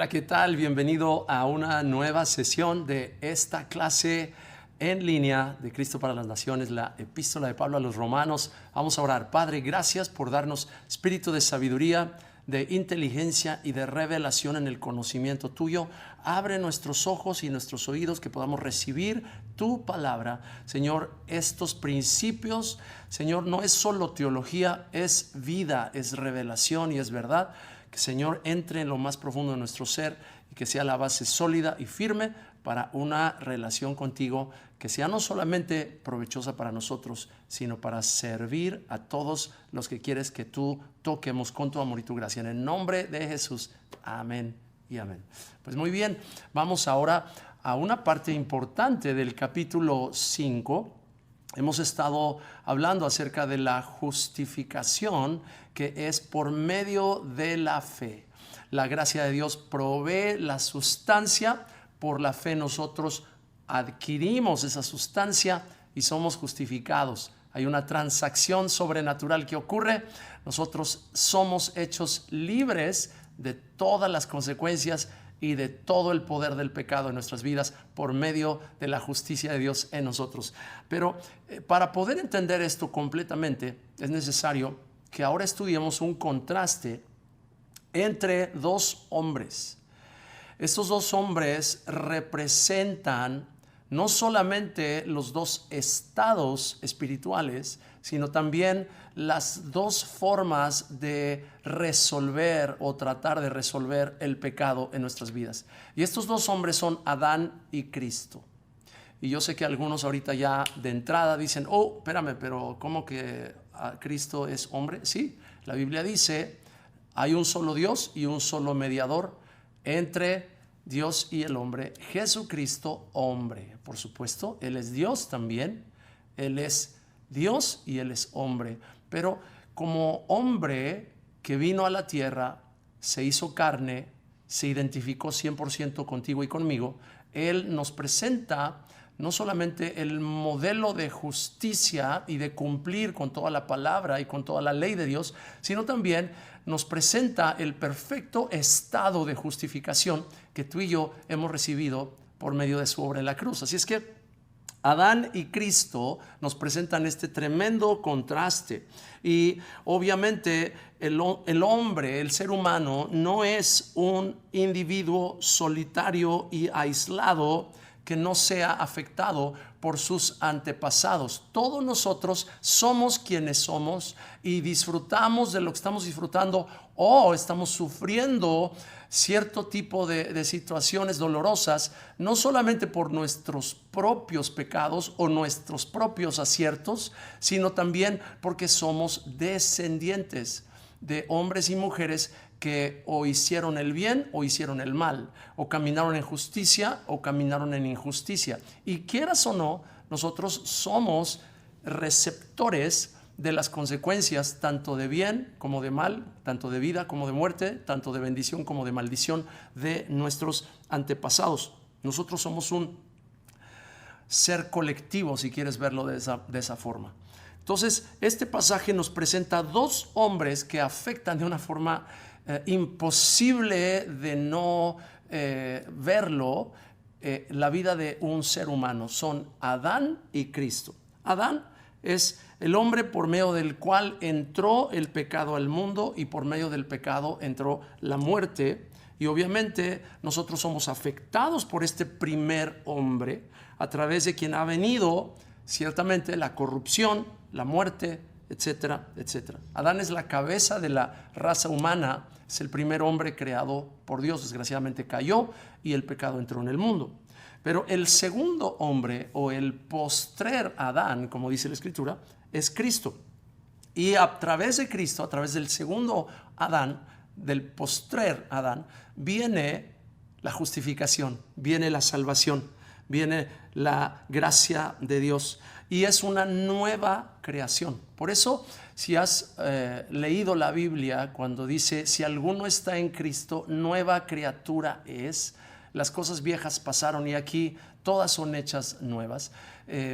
Hola, ¿qué tal? Bienvenido a una nueva sesión de esta clase en línea de Cristo para las Naciones, la epístola de Pablo a los Romanos. Vamos a orar. Padre, gracias por darnos espíritu de sabiduría, de inteligencia y de revelación en el conocimiento tuyo. Abre nuestros ojos y nuestros oídos que podamos recibir tu palabra. Señor, estos principios, Señor, no es solo teología, es vida, es revelación y es verdad. Que, Señor, entre en lo más profundo de nuestro ser y que sea la base sólida y firme para una relación contigo que sea no solamente provechosa para nosotros, sino para servir a todos los que quieres que tú toquemos con tu amor y tu gracia. En el nombre de Jesús, amén y amén. Pues muy bien, vamos ahora a una parte importante del capítulo 5. Hemos estado hablando acerca de la justificación que es por medio de la fe. La gracia de Dios provee la sustancia. Por la fe nosotros adquirimos esa sustancia y somos justificados. Hay una transacción sobrenatural que ocurre. Nosotros somos hechos libres de todas las consecuencias y de todo el poder del pecado en nuestras vidas por medio de la justicia de Dios en nosotros. Pero para poder entender esto completamente es necesario que ahora estudiemos un contraste entre dos hombres. Estos dos hombres representan no solamente los dos estados espirituales, sino también las dos formas de resolver o tratar de resolver el pecado en nuestras vidas. Y estos dos hombres son Adán y Cristo. Y yo sé que algunos ahorita ya de entrada dicen, oh, espérame, pero ¿cómo que Cristo es hombre? Sí, la Biblia dice, hay un solo Dios y un solo mediador entre Dios y el hombre, Jesucristo hombre. Por supuesto, Él es Dios también, Él es Dios y Él es hombre. Pero como hombre que vino a la tierra, se hizo carne, se identificó 100% contigo y conmigo, Él nos presenta no solamente el modelo de justicia y de cumplir con toda la palabra y con toda la ley de Dios, sino también nos presenta el perfecto estado de justificación que tú y yo hemos recibido por medio de su obra en la cruz. Así es que Adán y Cristo nos presentan este tremendo contraste. Y obviamente el hombre, el ser humano, no es un individuo solitario y aislado que no sea afectado por sus antepasados. Todos nosotros somos quienes somos y disfrutamos de lo que estamos disfrutando o estamos sufriendo cierto tipo de situaciones dolorosas, no solamente por nuestros propios pecados o nuestros propios aciertos, sino también porque somos descendientes de hombres y mujeres que o hicieron el bien o hicieron el mal, o caminaron en justicia o caminaron en injusticia. Y quieras o no, nosotros somos receptores de las consecuencias tanto de bien como de mal, tanto de vida como de muerte, tanto de bendición como de maldición de nuestros antepasados. Nosotros somos un ser colectivo, si quieres verlo de esa forma. Entonces, este pasaje nos presenta dos hombres que afectan de una forma imposible de no verlo la vida de un ser humano. Son Adán y Cristo. Adán es el hombre por medio del cual entró el pecado al mundo y por medio del pecado entró la muerte. Y obviamente nosotros somos afectados por este primer hombre a través de quien ha venido ciertamente la corrupción, la muerte, etcétera, etcétera. Adán es la cabeza de la raza humana, es el primer hombre creado por Dios. Desgraciadamente cayó y el pecado entró en el mundo. Pero el segundo hombre o el postrer Adán, como dice la Escritura, es Cristo. Y a través de Cristo, a través del segundo Adán, del postrer Adán, viene la justificación, viene la salvación, viene la gracia de Dios y es una nueva creación. Por eso, si has leído la Biblia, cuando dice, si alguno está en Cristo, nueva criatura es. Las cosas viejas pasaron y aquí todas son hechas nuevas.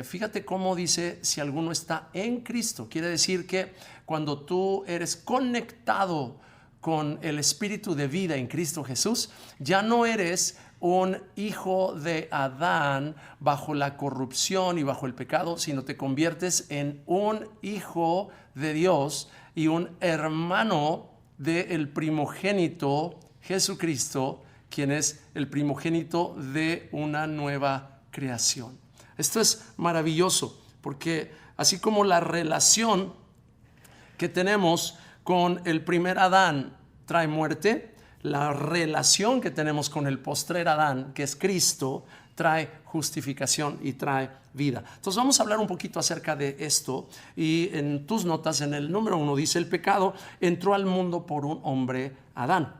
Fíjate cómo dice, si alguno está en Cristo. Quiere decir que cuando tú eres conectado con el espíritu de vida en Cristo Jesús, ya no eres un hijo de Adán bajo la corrupción y bajo el pecado, sino te conviertes en un hijo de Dios y un hermano del primogénito Jesucristo, quien es el primogénito de una nueva creación. Esto es maravilloso, porque así como la relación que tenemos con el primer Adán trae muerte, la relación que tenemos con el postrer Adán, que es Cristo, trae justificación y trae vida. Entonces vamos a hablar un poquito acerca de esto, y en tus notas, en el número 1 dice: el pecado entró al mundo por un hombre, Adán.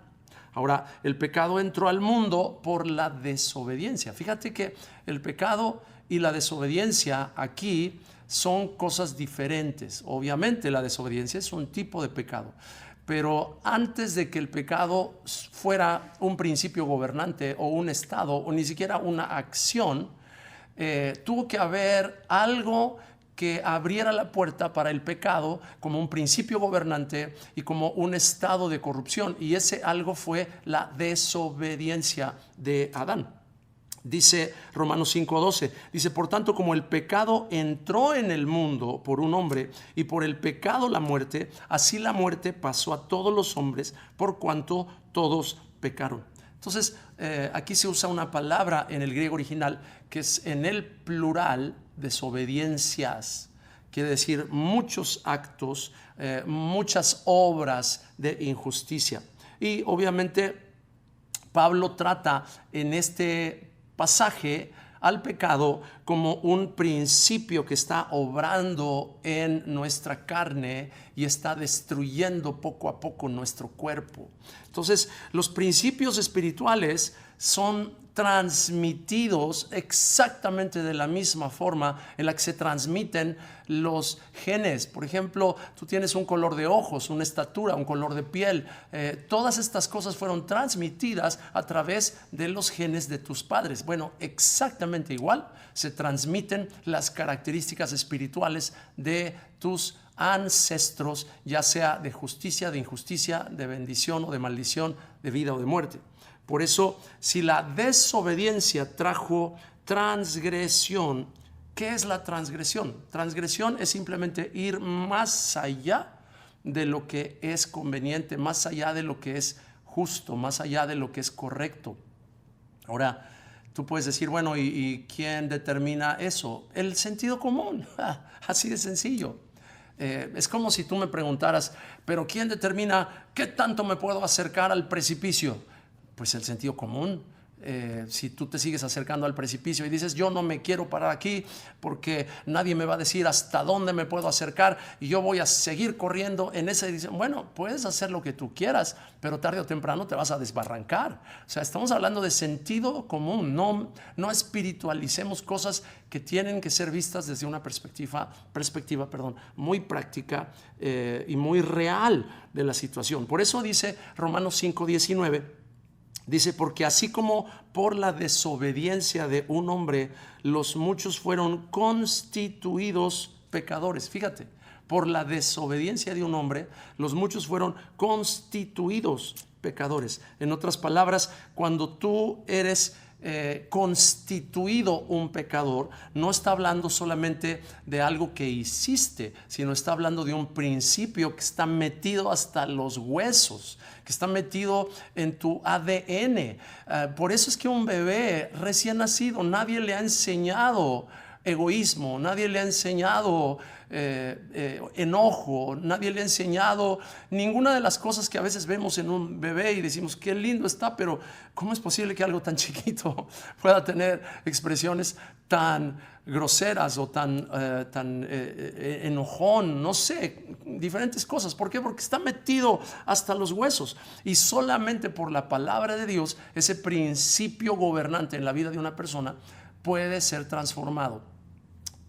Ahora, el pecado entró al mundo por la desobediencia. Fíjate que el pecado y la desobediencia aquí son cosas diferentes. Obviamente la desobediencia es un tipo de pecado, pero antes de que el pecado fuera un principio gobernante o un estado o ni siquiera una acción, tuvo que haber algo que abriera la puerta para el pecado como un principio gobernante y como un estado de corrupción, y ese algo fue la desobediencia de Adán. Dice Romanos 5:12, dice: por tanto, como el pecado entró en el mundo por un hombre, y por el pecado la muerte, así la muerte pasó a todos los hombres, por cuanto todos pecaron. Entonces, aquí se usa una palabra en el griego original que es en el plural, desobediencias. Quiere decir muchos actos, muchas obras de injusticia. Y obviamente Pablo trata en este pasaje al pecado como un principio que está obrando en nuestra carne y está destruyendo poco a poco nuestro cuerpo. Entonces, los principios espirituales son transmitidos exactamente de la misma forma en la que se transmiten los genes. Por ejemplo, tú tienes un color de ojos, una estatura, un color de piel. Todas estas cosas fueron transmitidas a través de los genes de tus padres. Bueno, exactamente igual se transmiten las características espirituales de tus ancestros, ya sea de justicia, de injusticia, de bendición o de maldición, de vida o de muerte. Por eso, si la desobediencia trajo transgresión, ¿qué es la transgresión? Transgresión es simplemente ir más allá de lo que es conveniente, más allá de lo que es justo, más allá de lo que es correcto. Ahora, tú puedes decir, bueno, ¿y quién determina eso? El sentido común, así de sencillo. Es como si tú me preguntaras, ¿pero quién determina qué tanto me puedo acercar al precipicio? Pues el sentido común. Si tú te sigues acercando al precipicio y dices, yo no me quiero parar aquí porque nadie me va a decir hasta dónde me puedo acercar y yo voy a seguir corriendo en esa dirección. Bueno, puedes hacer lo que tú quieras, pero tarde o temprano te vas a desbarrancar. O sea, estamos hablando de sentido común. No espiritualicemos cosas que tienen que ser vistas desde una perspectiva muy práctica y muy real de la situación. Por eso dice Romanos 5:19, dice: porque así como por la desobediencia de un hombre los muchos fueron constituidos pecadores. Fíjate, por la desobediencia de un hombre los muchos fueron constituidos pecadores. En otras palabras, cuando tú eres constituido un pecador, no está hablando solamente de algo que hiciste, sino está hablando de un principio que está metido hasta los huesos, que está metido en tu ADN. Por eso es que un bebé recién nacido, nadie le ha enseñado egoísmo, nadie le ha enseñado enojo, nadie le ha enseñado ninguna de las cosas que a veces vemos en un bebé y decimos qué lindo está, pero ¿cómo es posible que algo tan chiquito pueda tener expresiones tan groseras o tan enojón? No sé, diferentes cosas. ¿Por qué? Porque está metido hasta los huesos, y solamente por la palabra de Dios ese principio gobernante en la vida de una persona puede ser transformado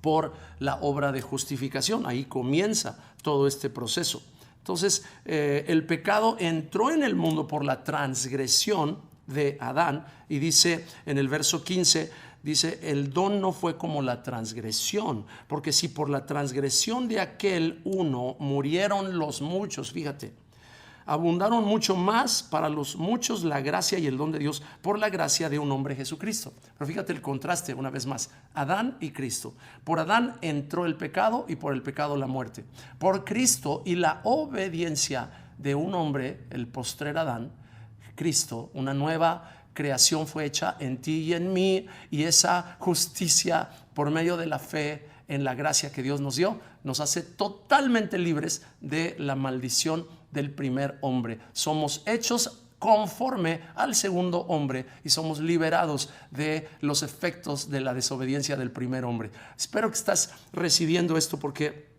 por la obra de justificación. Ahí comienza todo este proceso. Entonces, el pecado entró en el mundo por la transgresión de Adán, y dice en el verso 15, dice: el don no fue como la transgresión, porque si por la transgresión de aquel uno murieron los muchos, fíjate, abundaron mucho más para los muchos la gracia y el don de Dios por la gracia de un hombre, Jesucristo. Pero fíjate el contraste una vez más, Adán y Cristo. Por Adán entró el pecado y por el pecado la muerte. Por Cristo y la obediencia de un hombre, el postrer Adán, Cristo, una nueva creación fue hecha en ti y en mí, y esa justicia por medio de la fe en la gracia que Dios nos dio, nos hace totalmente libres de la maldición del primer hombre. Somos hechos conforme al segundo hombre y somos liberados de los efectos de la desobediencia del primer hombre. Espero que estás recibiendo esto, porque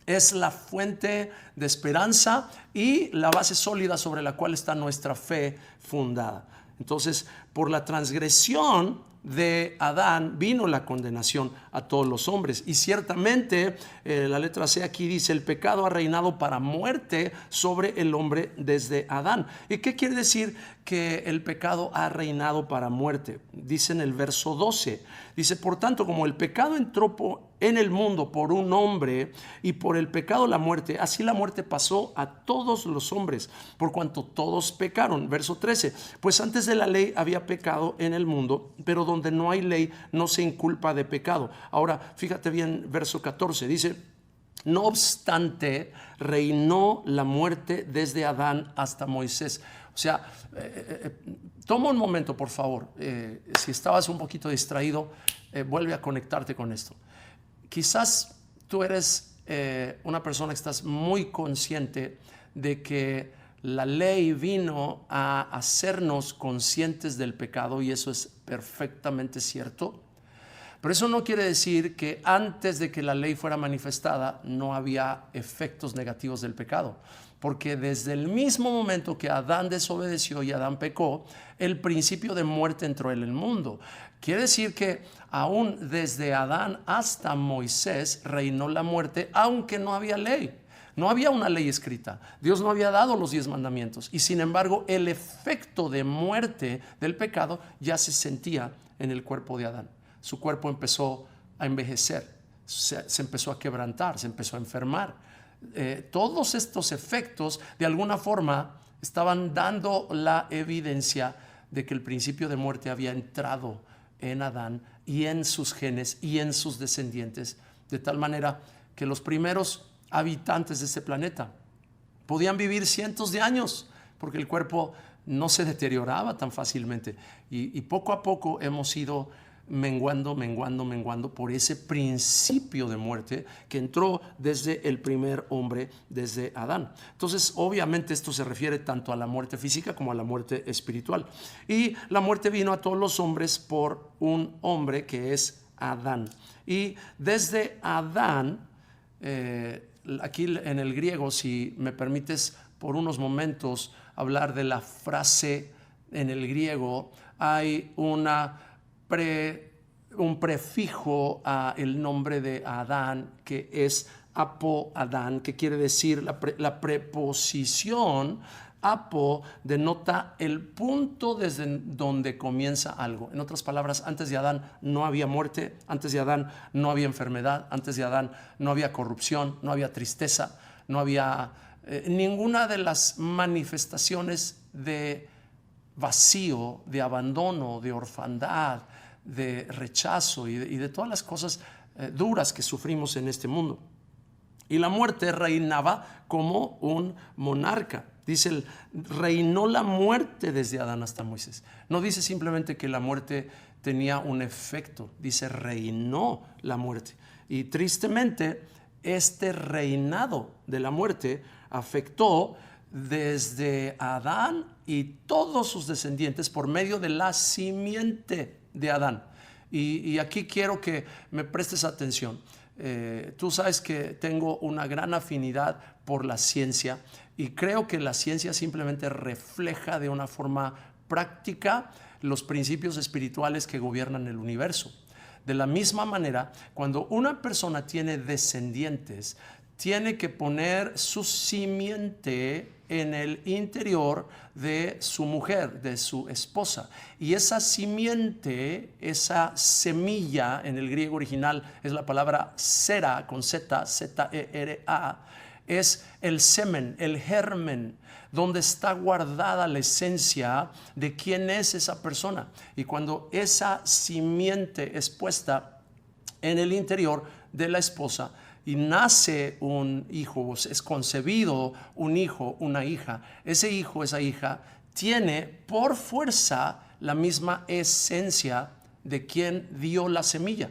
es la fuente de esperanza y la base sólida sobre la cual está nuestra fe fundada. Entonces, por la transgresión de Adán vino la condenación a todos los hombres. Y ciertamente, la letra C aquí dice, el pecado ha reinado para muerte sobre el hombre desde Adán. ¿Y qué quiere decir que el pecado ha reinado para muerte? Dice en el verso 12, dice, por tanto, como el pecado entró en el mundo por un hombre, y por el pecado la muerte, así la muerte pasó a todos los hombres, por cuanto todos pecaron. Verso 13, pues antes de la ley había pecado en el mundo, pero donde no hay ley no se inculpa de pecado. Ahora, fíjate bien, verso 14, dice, no obstante, reinó la muerte desde Adán hasta Moisés. O sea, toma un momento, por favor. Si estabas un poquito distraído, vuelve a conectarte con esto. Quizás tú eres una persona que estás muy consciente de que la ley vino a hacernos conscientes del pecado, y eso es perfectamente cierto. Pero eso no quiere decir que antes de que la ley fuera manifestada no había efectos negativos del pecado. Porque desde el mismo momento que Adán desobedeció y Adán pecó, el principio de muerte entró en el mundo. Quiere decir que aún desde Adán hasta Moisés reinó la muerte, aunque no había ley. No había una ley escrita. Dios no había dado los 10 mandamientos. Y sin embargo, el efecto de muerte del pecado ya se sentía en el cuerpo de Adán. Su cuerpo empezó a envejecer, se empezó a quebrantar, se empezó a enfermar. Todos estos efectos de alguna forma estaban dando la evidencia de que el principio de muerte había entrado en Adán y en sus genes y en sus descendientes, de tal manera que los primeros habitantes de este planeta podían vivir cientos de años porque el cuerpo no se deterioraba tan fácilmente, y poco a poco hemos ido menguando por ese principio de muerte que entró desde el primer hombre, desde Adán. Entonces, obviamente esto se refiere tanto a la muerte física como a la muerte espiritual. Y la muerte vino a todos los hombres por un hombre que es Adán. Y desde Adán, aquí en el griego, si me permites por unos momentos hablar de la frase en el griego, hay un prefijo a el nombre de Adán que es apo Adán, que quiere decir la preposición apo denota el punto desde donde comienza algo. En otras palabras, antes de Adán no había muerte, antes de Adán no había enfermedad, antes de Adán no había corrupción, no había tristeza, no había ninguna de las manifestaciones de vacío, de abandono, de orfandad, de rechazo y de todas las cosas duras que sufrimos en este mundo. Y la muerte reinaba como un monarca. Dice, reinó la muerte desde Adán hasta Moisés. No dice simplemente que la muerte tenía un efecto, dice reinó la muerte. Y tristemente, este reinado de la muerte afectó desde Adán y todos sus descendientes por medio de la simiente de Adán. Y aquí quiero que me prestes atención. Tú sabes que tengo una gran afinidad por la ciencia, y creo que la ciencia simplemente refleja de una forma práctica los principios espirituales que gobiernan el universo. De la misma manera, cuando una persona tiene descendientes, tiene que poner su simiente en el interior de su mujer, de su esposa. Y esa simiente, esa semilla, en el griego original es la palabra zera, con Z, Z-E-R-A. es el semen, el germen, donde está guardada la esencia de quién es esa persona. Y cuando esa simiente es puesta en el interior de la esposa y nace un hijo, es concebido un hijo, una hija, ese hijo, esa hija, tiene por fuerza la misma esencia de quien dio la semilla.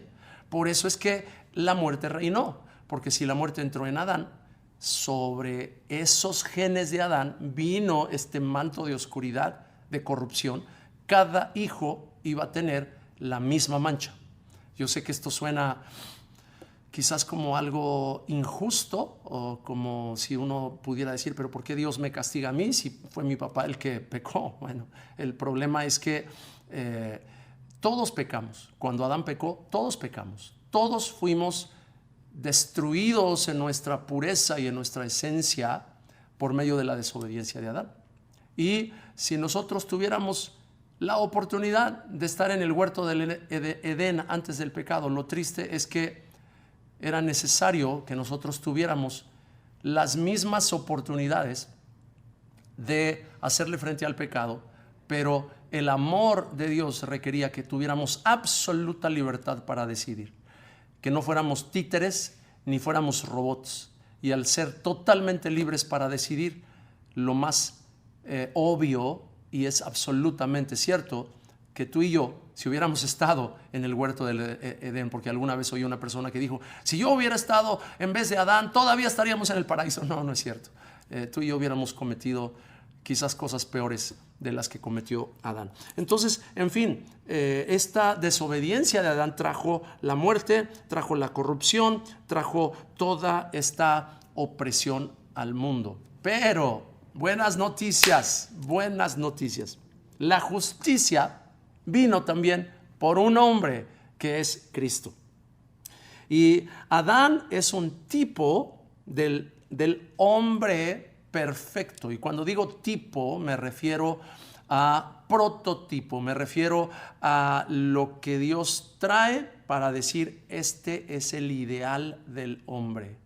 Por eso es que la muerte reinó, porque si la muerte entró en Adán, sobre esos genes de Adán vino este manto de oscuridad, de corrupción. Cada hijo iba a tener la misma mancha. Yo sé que esto suena quizás como algo injusto, o como si uno pudiera decir, pero ¿por qué Dios me castiga a mí si fue mi papá el que pecó? Bueno, el problema es que todos pecamos. Cuando Adán pecó, todos pecamos. Todos fuimos destruidos en nuestra pureza y en nuestra esencia por medio de la desobediencia de Adán. Y si nosotros tuviéramos la oportunidad de estar en el huerto del Edén antes del pecado, lo triste es que era necesario que nosotros tuviéramos las mismas oportunidades de hacerle frente al pecado, pero el amor de Dios requería que tuviéramos absoluta libertad para decidir, que no fuéramos títeres ni fuéramos robots. Y al ser totalmente libres para decidir, lo más obvio, y es absolutamente cierto, que tú y yo, si hubiéramos estado en el huerto del Edén, porque alguna vez oí una persona que dijo, si yo hubiera estado en vez de Adán, todavía estaríamos en el paraíso. No, no es cierto. Tú y yo hubiéramos cometido quizás cosas peores de las que cometió Adán. Entonces, en fin, esta desobediencia de Adán trajo la muerte, trajo la corrupción, trajo toda esta opresión al mundo. Pero, buenas noticias. La justicia vino también por un hombre que es Cristo. Y Adán es un tipo del hombre perfecto. Y cuando digo tipo, me refiero a prototipo, me refiero a lo que Dios trae para decir, este es el ideal del hombre.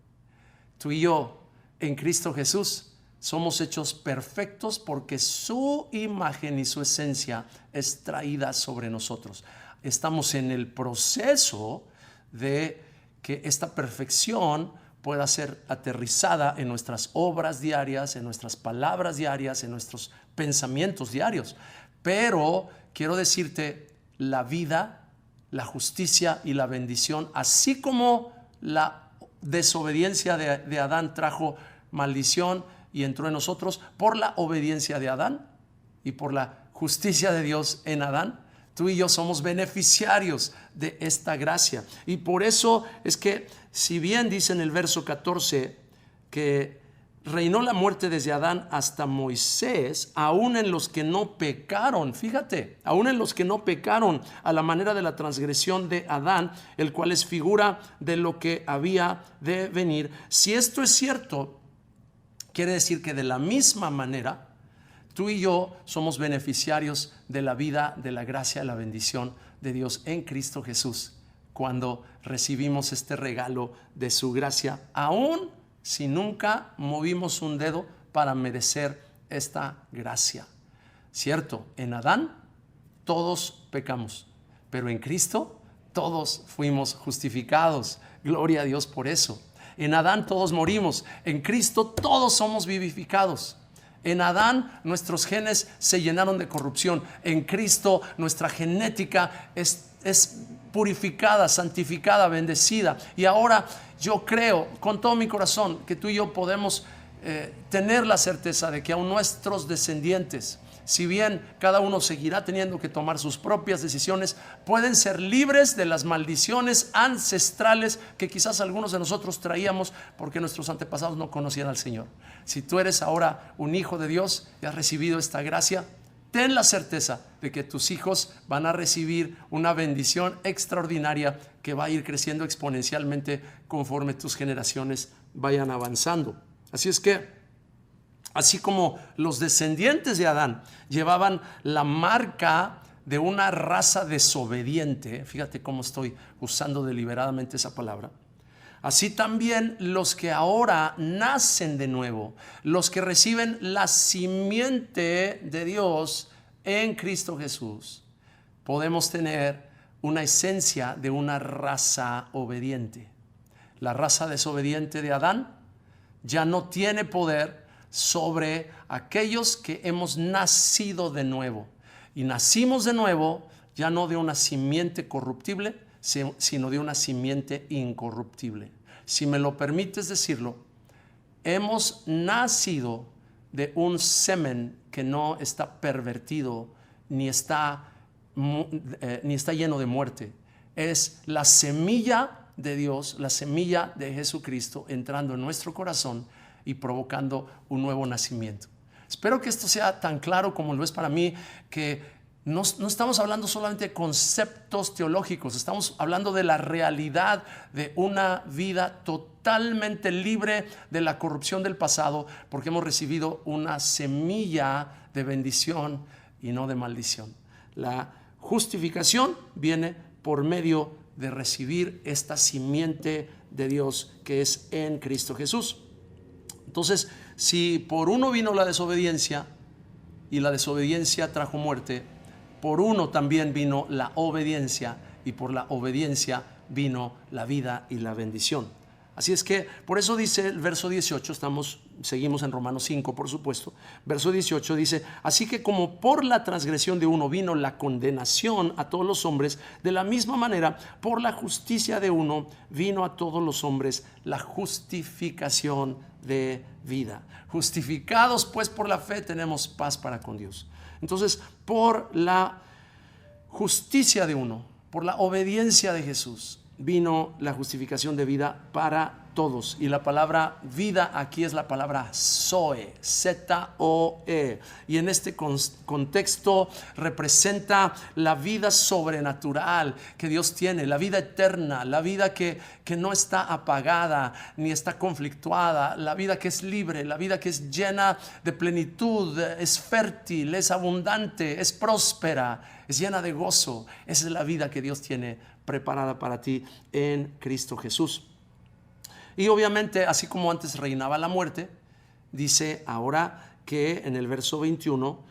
Tú y yo, en Cristo Jesús, somos hechos perfectos porque su imagen y su esencia es traída sobre nosotros. Estamos en el proceso de que esta perfección pueda ser aterrizada en nuestras obras diarias, en nuestras palabras diarias, en nuestros pensamientos diarios. Pero quiero decirte, la vida, la justicia y la bendición, así como la desobediencia de Adán trajo maldición y entró en nosotros, por la obediencia de Adán y por la justicia de Dios en Adán, tú y yo somos beneficiarios de esta gracia. Y por eso es que, si bien dice en el verso 14 que reinó la muerte desde Adán hasta Moisés, aún en los que no pecaron, fíjate, aún en los que no pecaron a la manera de la transgresión de Adán, el cual es figura de lo que había de venir. Si esto es cierto, quiere decir que de la misma manera, tú y yo somos beneficiarios de la vida, de la gracia, de la bendición de Dios en Cristo Jesús, cuando recibimos este regalo de su gracia, aún si nunca movimos un dedo para merecer esta gracia. Cierto, en Adán todos pecamos, pero en Cristo todos fuimos justificados. Gloria a Dios por eso. En Adán todos morimos, en Cristo todos somos vivificados. En Adán nuestros genes se llenaron de corrupción. En Cristo nuestra genética es purificada, santificada, bendecida. Y ahora yo creo con todo mi corazón que tú y yo podemos tener la certeza de que aún nuestros descendientes, si bien cada uno seguirá teniendo que tomar sus propias decisiones, pueden ser libres de las maldiciones ancestrales que quizás algunos de nosotros traíamos porque nuestros antepasados no conocían al Señor. Si tú eres ahora un hijo de Dios y has recibido esta gracia, ten la certeza de que tus hijos van a recibir una bendición extraordinaria que va a ir creciendo exponencialmente conforme tus generaciones vayan avanzando. Así es que, así como los descendientes de Adán llevaban la marca de una raza desobediente, fíjate cómo estoy usando deliberadamente esa palabra, Así también los que ahora nacen de nuevo, los que reciben la simiente de Dios en Cristo Jesús, podemos tener una esencia de una raza obediente. La raza desobediente de Adán ya no tiene poder sobre aquellos que hemos nacido de nuevo. Y nacimos de nuevo ya no de una simiente corruptible, sino de una simiente incorruptible. Si me lo permites decirlo, hemos nacido de un semen que no está pervertido ni está lleno de muerte. Es la semilla de Dios, la semilla de Jesucristo entrando en nuestro corazón y provocando un nuevo nacimiento. Espero que esto sea tan claro como lo es para mí, que no estamos hablando solamente de conceptos teológicos, estamos hablando de la realidad de una vida totalmente libre de la corrupción del pasado, porque hemos recibido una semilla de bendición y no de maldición. La justificación viene por medio de recibir esta simiente de Dios que es en Cristo Jesús. Entonces, si por uno vino la desobediencia y la desobediencia trajo muerte, por uno también vino la obediencia y por la obediencia vino la vida y la bendición. Así es que por eso dice el verso 18, seguimos en Romanos 5, por supuesto. Verso 18 dice: así que como por la transgresión de uno vino la condenación a todos los hombres, de la misma manera por la justicia de uno vino a todos los hombres la justificación de vida. Justificados pues por la fe tenemos paz para con Dios. Entonces, por la justicia de uno, por la obediencia de Jesús, vino la justificación de vida para todos. Y la palabra vida aquí es la palabra Zoe, Z-O-E. Y en este contexto representa la vida sobrenatural que Dios tiene, la vida eterna, la vida que no está apagada ni está conflictuada, la vida que es libre, la vida que es llena de plenitud, es fértil, es abundante, es próspera, es llena de gozo. Esa es la vida que Dios tiene preparada para ti en Cristo Jesús. Y obviamente, así como antes reinaba la muerte, dice ahora que en el verso 21,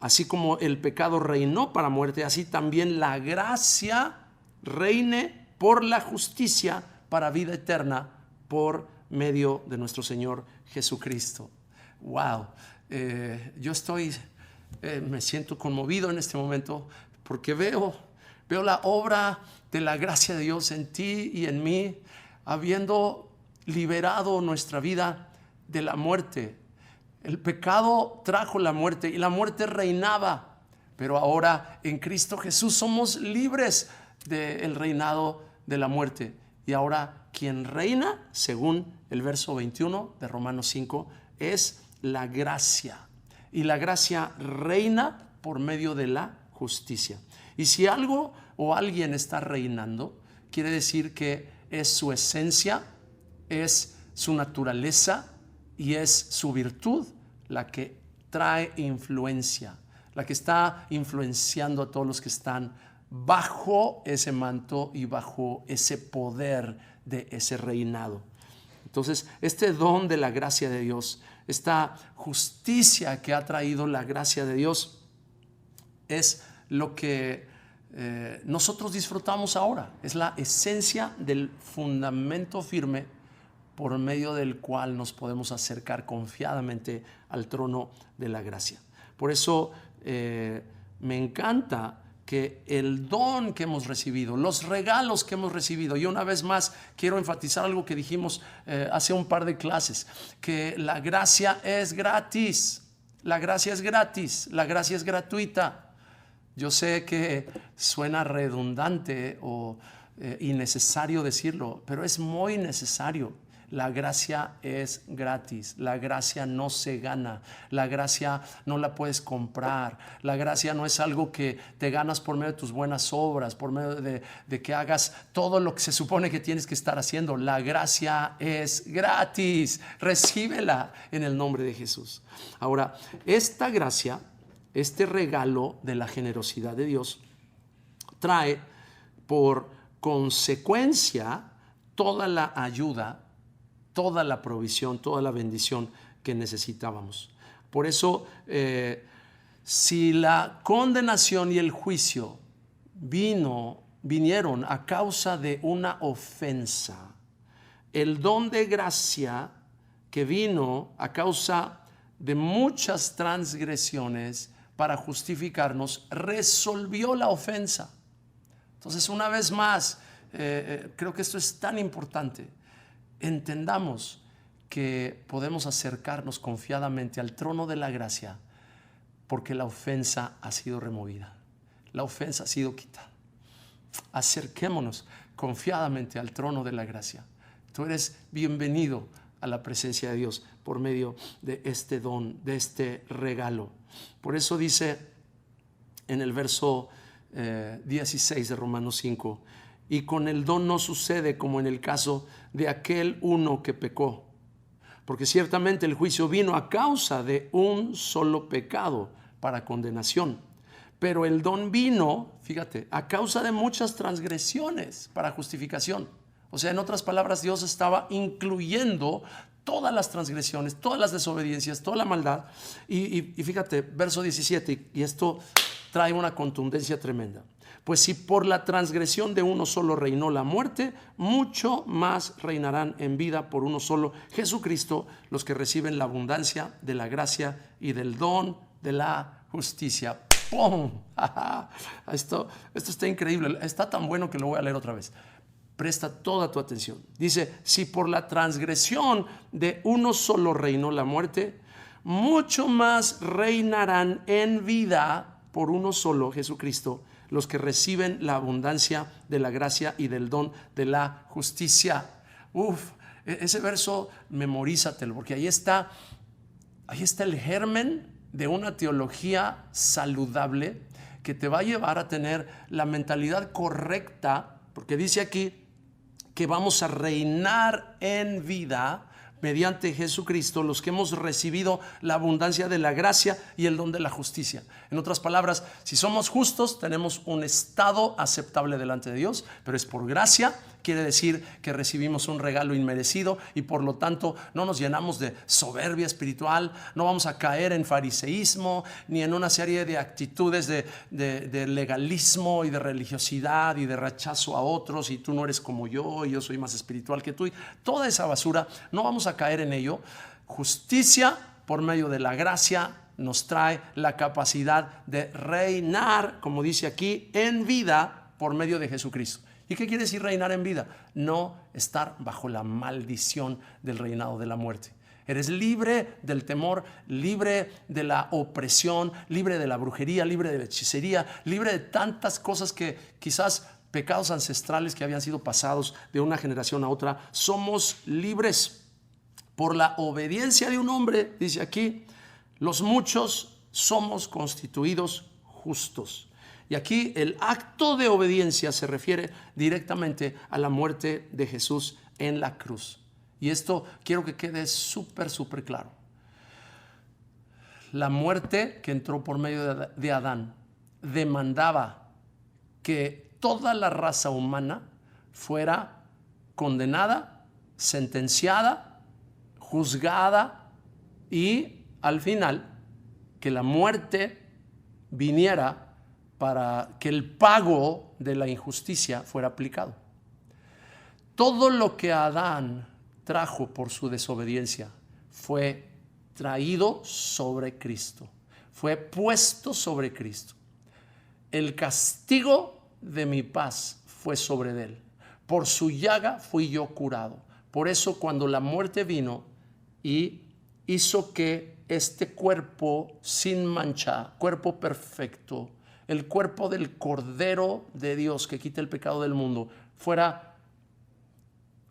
así como el pecado reinó para muerte, así también la gracia reine por la justicia para vida eterna por medio de nuestro Señor Jesucristo. Wow, yo me siento conmovido en este momento porque veo la obra de la gracia de Dios en ti y en mí, habiendo liberado nuestra vida de la muerte. El pecado trajo la muerte y la muerte reinaba, pero ahora en Cristo Jesús somos libres del reinado de la muerte. Y ahora quien reina, según el verso 21 de Romanos 5, es la gracia. Y la gracia reina por medio de la justicia. Y si algo o alguien está reinando, quiere decir que es su esencia, es su naturaleza y es su virtud la que trae influencia, la que está influenciando a todos los que están bajo ese manto y bajo ese poder de ese reinado. Entonces, este don de la gracia de Dios, esta justicia que ha traído la gracia de Dios, es lo que nosotros disfrutamos ahora. Es la esencia del fundamento firme por medio del cual nos podemos acercar confiadamente al trono de la gracia. Por eso me encanta que el don que hemos recibido, los regalos que hemos recibido, y una vez más quiero enfatizar algo que dijimos hace un par de clases, que la gracia es gratis, la gracia es gratis, la gracia es gratuita. Yo sé que suena redundante o innecesario decirlo, pero es muy necesario. La gracia es gratis, la gracia no se gana, la gracia no la puedes comprar, la gracia no es algo que te ganas por medio de tus buenas obras, por medio de que hagas todo lo que se supone que tienes que estar haciendo. La gracia es gratis, recíbela en el nombre de Jesús. Ahora, esta gracia, este regalo de la generosidad de Dios, trae por consecuencia toda la ayuda, toda la provisión, toda la bendición que necesitábamos. Por eso, si la condenación y el juicio vinieron a causa de una ofensa, el don de gracia que vino a causa de muchas transgresiones para justificarnos, resolvió la ofensa. Entonces, una vez más, creo que esto es tan importante. Entendamos que podemos acercarnos confiadamente al trono de la gracia porque la ofensa ha sido removida, la ofensa ha sido quitada. Acerquémonos confiadamente al trono de la gracia. Tú eres bienvenido a la presencia de Dios por medio de este don, de este regalo. Por eso dice en el verso 16 de Romanos 5, y con el don no sucede como en el caso de aquel uno que pecó, porque ciertamente el juicio vino a causa de un solo pecado para condenación, pero el don vino, fíjate, a causa de muchas transgresiones para justificación. O sea, en otras palabras, Dios estaba incluyendo todas las transgresiones, todas las desobediencias, toda la maldad. Y fíjate, verso 17, y esto trae una contundencia tremenda. Pues si por la transgresión de uno solo reinó la muerte, mucho más reinarán en vida por uno solo, Jesucristo, los que reciben la abundancia de la gracia y del don de la justicia. ¡Pum! Esto está increíble, está tan bueno que lo voy a leer otra vez. Presta toda tu atención. Dice, si por la transgresión de uno solo reinó la muerte, mucho más reinarán en vida por uno solo, Jesucristo, los que reciben la abundancia de la gracia y del don de la justicia. Ese verso memorízatelo, porque ahí está el germen de una teología saludable que te va a llevar a tener la mentalidad correcta, porque dice aquí que vamos a reinar en vida mediante Jesucristo, los que hemos recibido la abundancia de la gracia y el don de la justicia. En otras palabras, si somos justos, tenemos un estado aceptable delante de Dios, pero es por gracia. Quiere decir que recibimos un regalo inmerecido y por lo tanto no nos llenamos de soberbia espiritual, no vamos a caer en fariseísmo ni en una serie de actitudes de legalismo y de religiosidad y de rechazo a otros, y tú no eres como yo y yo soy más espiritual que tú, y toda esa basura, no vamos a caer en ello. Justicia por medio de la gracia nos trae la capacidad de reinar, como dice aquí, en vida por medio de Jesucristo. ¿Y qué quiere decir reinar en vida? No estar bajo la maldición del reinado de la muerte. Eres libre del temor, libre de la opresión, libre de la brujería, libre de la hechicería, libre de tantas cosas que quizás pecados ancestrales que habían sido pasados de una generación a otra. Somos libres por la obediencia de un hombre, dice aquí, los muchos somos constituidos justos. Y aquí el acto de obediencia se refiere directamente a la muerte de Jesús en la cruz. Y esto quiero que quede súper claro. La muerte que entró por medio de Adán demandaba que toda la raza humana fuera condenada, sentenciada, juzgada y al final que la muerte viniera para que el pago de la injusticia fuera aplicado. Todo lo que Adán trajo por su desobediencia fue traído sobre Cristo, fue puesto sobre Cristo. El castigo de mi paz fue sobre él. Por su llaga fui yo curado. Por eso cuando la muerte vino y hizo que este cuerpo sin mancha, cuerpo perfecto, el cuerpo del Cordero de Dios que quita el pecado del mundo, fuera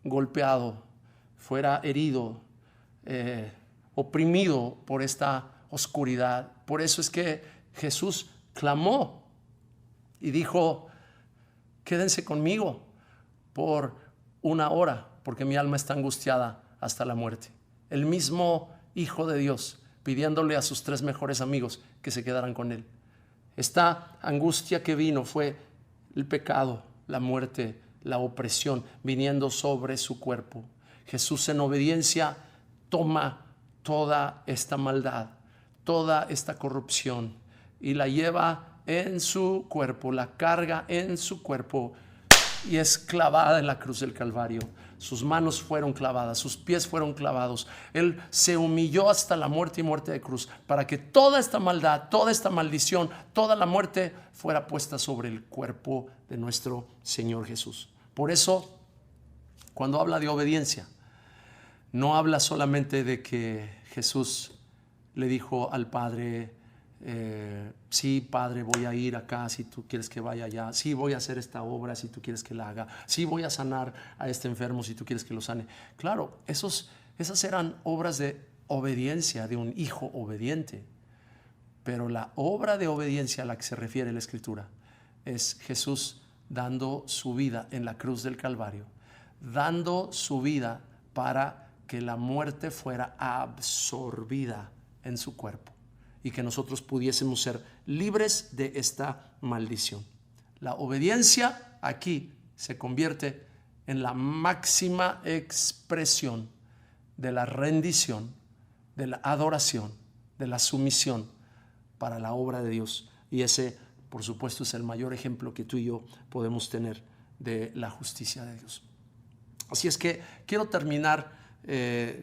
golpeado, fuera herido, oprimido por esta oscuridad. Por eso es que Jesús clamó y dijo, quédense conmigo por una hora, porque mi alma está angustiada hasta la muerte. El mismo Hijo de Dios pidiéndole a sus 3 mejores amigos que se quedaran con él. Esta angustia que vino fue el pecado, la muerte, la opresión viniendo sobre su cuerpo. Jesús en obediencia toma toda esta maldad, toda esta corrupción y la lleva en su cuerpo, la carga en su cuerpo y es clavada en la cruz del Calvario. Sus manos fueron clavadas, sus pies fueron clavados. Él se humilló hasta la muerte y muerte de cruz para que toda esta maldad, toda esta maldición, toda la muerte fuera puesta sobre el cuerpo de nuestro Señor Jesús. Por eso, cuando habla de obediencia, no habla solamente de que Jesús le dijo al Padre, sí, Padre, voy a ir acá si tú quieres que vaya allá. Sí, voy a hacer esta obra si tú quieres que la haga. Sí, voy a sanar a este enfermo si tú quieres que lo sane. Claro, esas eran obras de obediencia de un hijo obediente. Pero la obra de obediencia a la que se refiere la Escritura es Jesús dando su vida en la cruz del Calvario, dando su vida para que la muerte fuera absorbida en su cuerpo y que nosotros pudiésemos ser libres de esta maldición. La obediencia aquí se convierte en la máxima expresión de la rendición, de la adoración, de la sumisión para la obra de Dios. Y ese, por supuesto, es el mayor ejemplo que tú y yo podemos tener de la justicia de Dios. Así es que quiero terminar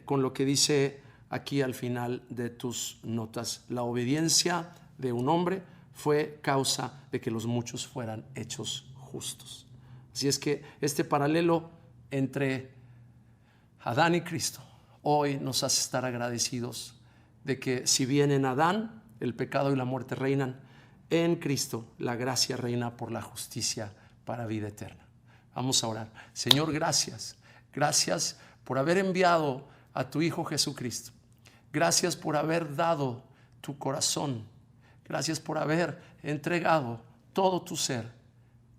con lo que dice aquí al final de tus notas. La obediencia de un hombre fue causa de que los muchos fueran hechos justos. Así es que este paralelo entre Adán y Cristo hoy nos hace estar agradecidos de que si bien en Adán el pecado y la muerte reinan, en Cristo la gracia reina por la justicia para vida eterna. Vamos a orar. Señor, gracias. Gracias por haber enviado a tu Hijo Jesucristo. Gracias por haber dado tu corazón. Gracias por haber entregado todo tu ser.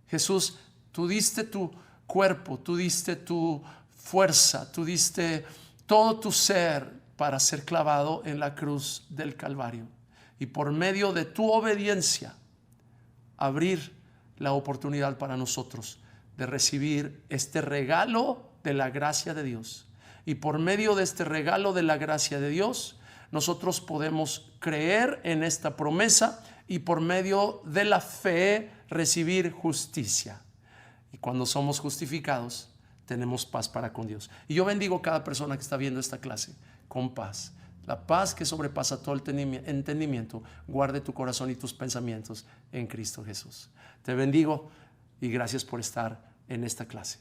Jesús, tú diste tu cuerpo, tú diste tu fuerza, tú diste todo tu ser para ser clavado en la cruz del Calvario. Y por medio de tu obediencia, abrir la oportunidad para nosotros de recibir este regalo de la gracia de Dios. Y por medio de este regalo de la gracia de Dios, nosotros podemos creer en esta promesa y por medio de la fe recibir justicia. Y cuando somos justificados, tenemos paz para con Dios. Y yo bendigo a cada persona que está viendo esta clase con paz. La paz que sobrepasa todo el entendimiento, guarde tu corazón y tus pensamientos en Cristo Jesús. Te bendigo y gracias por estar en esta clase.